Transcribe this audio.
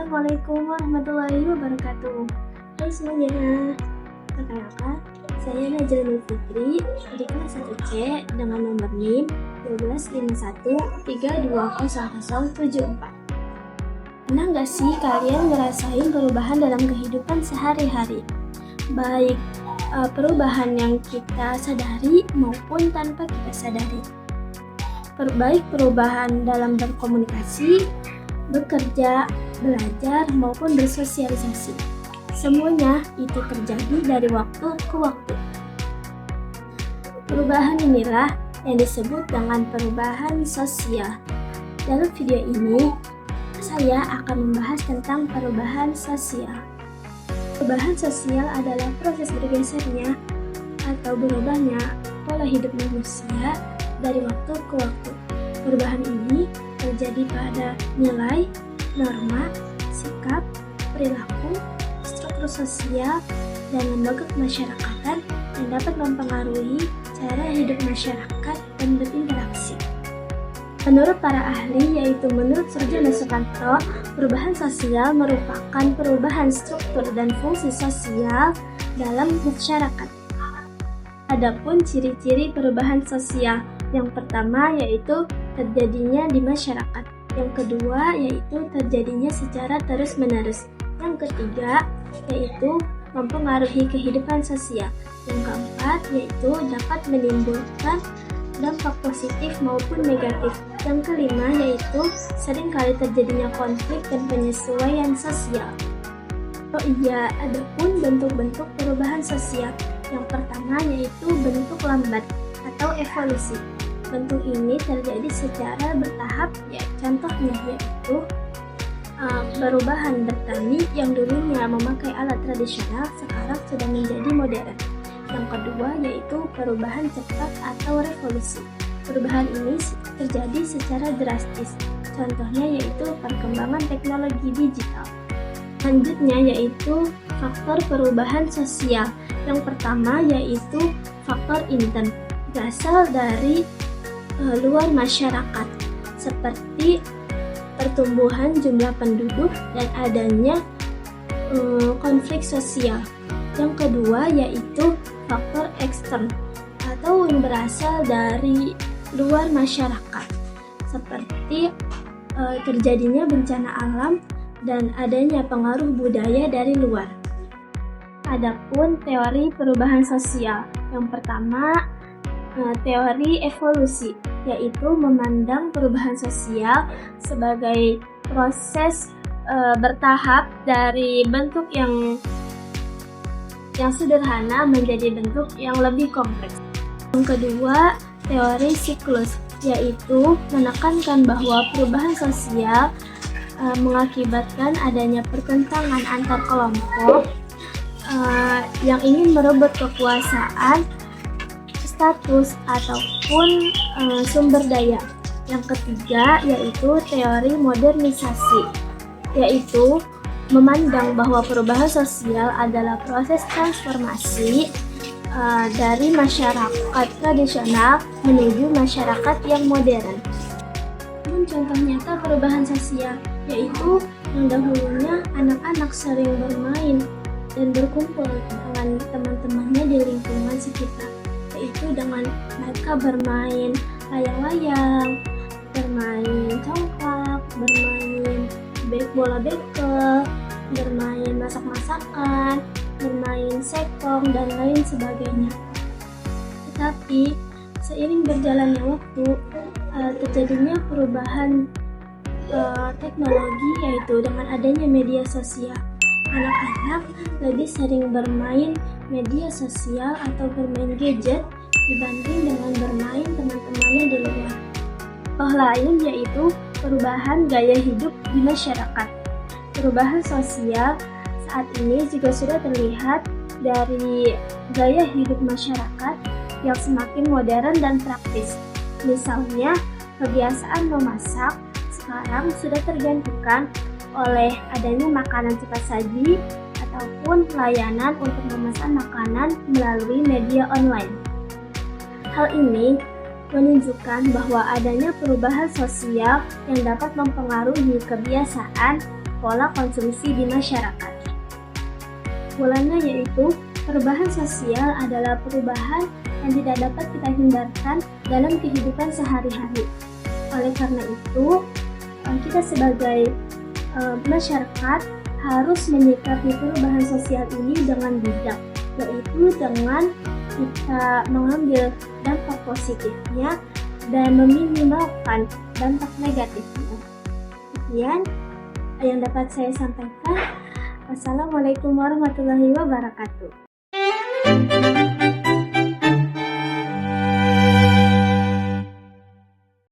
Assalamualaikum warahmatullahi wabarakatuh. Hai semuanya, perkenalkan saya Najrul Fikri di kelas 1C dengan nomor NIM 1251320074. Pernah nggak sih kalian ngerasain perubahan dalam kehidupan sehari-hari? Baik perubahan yang kita sadari maupun tanpa kita sadari. Baik perubahan dalam berkomunikasi, bekerja, belajar, maupun bersosialisasi. Semuanya itu terjadi dari waktu ke waktu. Perubahan inilah yang disebut dengan perubahan sosial. Dalam video ini, saya akan membahas tentang perubahan sosial. Perubahan sosial adalah proses bergesernya atau berubahnya pola hidup manusia dari waktu ke waktu. Perubahan ini terjadi pada nilai, norma, sikap, perilaku, struktur sosial, dan lembaga kemasyarakatan yang dapat mempengaruhi cara hidup masyarakat dan berinteraksi. Menurut para ahli, yaitu menurut Surjono Sukanto, perubahan sosial merupakan perubahan struktur dan fungsi sosial dalam masyarakat. Adapun ciri-ciri perubahan sosial, yang pertama yaitu terjadinya di masyarakat. Yang kedua yaitu terjadinya secara terus-menerus. Yang ketiga yaitu mempengaruhi kehidupan sosial. Yang keempat yaitu dapat menimbulkan dampak positif maupun negatif. Yang kelima yaitu seringkali terjadinya konflik dan penyesuaian sosial. Oh iya, adapun bentuk-bentuk perubahan sosial. Yang pertama yaitu bentuk lambat atau evolusi. Bentuk ini terjadi secara bertahap, ya contohnya yaitu perubahan bertani yang dulunya memakai alat tradisional sekarang sudah menjadi modern. Yang kedua yaitu perubahan cepat atau revolusi. Perubahan ini terjadi secara drastis. Contohnya yaitu perkembangan teknologi digital. Selanjutnya yaitu faktor perubahan sosial. Yang pertama yaitu faktor intern, berasal dari luar masyarakat, seperti pertumbuhan jumlah penduduk dan adanya konflik sosial. Yang kedua yaitu faktor ekstern atau yang berasal dari luar masyarakat, seperti terjadinya bencana alam dan adanya pengaruh budaya dari luar. Adapun teori perubahan sosial, yang pertama teori evolusi, yaitu memandang perubahan sosial sebagai proses bertahap dari bentuk yang sederhana menjadi bentuk yang lebih kompleks. Yang kedua, teori siklus, yaitu menekankan bahwa perubahan sosial mengakibatkan adanya pertentangan antar kelompok yang ingin merebut kekuasaan, status, ataupun sumber daya. Yang ketiga yaitu teori modernisasi, yaitu memandang bahwa perubahan sosial adalah proses transformasi dari masyarakat tradisional menuju masyarakat yang modern. Contoh nyata perubahan sosial yaitu yang dahulunya anak-anak sering bermain dan berkumpul dengan teman-temannya di lingkungan sekitar, yaitu dengan mereka bermain layang-layang, bermain congklak, bermain bola bekel, bermain masak-masakan, bermain sekong, dan lain sebagainya. Tetapi seiring berjalannya waktu, terjadinya perubahan teknologi, yaitu dengan adanya media sosial. Anak-anak lebih sering bermain media sosial atau bermain gadget dibanding dengan bermain teman-temannya di luar. Hal lain yaitu perubahan gaya hidup di masyarakat. Perubahan sosial saat ini juga sudah terlihat dari gaya hidup masyarakat yang semakin modern dan praktis. Misalnya, kebiasaan memasak sekarang sudah tergantikan oleh adanya makanan cepat saji ataupun layanan untuk memesan makanan melalui media online. Hal ini menunjukkan bahwa adanya perubahan sosial yang dapat mempengaruhi kebiasaan, pola konsumsi di masyarakat. Kesimpulannya yaitu, perubahan sosial adalah perubahan yang tidak dapat kita hindarkan dalam kehidupan sehari-hari. Oleh karena itu, kita sebagai masyarakat harus menyikapi perubahan sosial ini dengan bijak, yaitu dengan kita mengambil dampak positifnya dan meminimalkan dampak negatifnya. Sekian yang dapat saya sampaikan. Wassalamualaikum warahmatullahi wabarakatuh.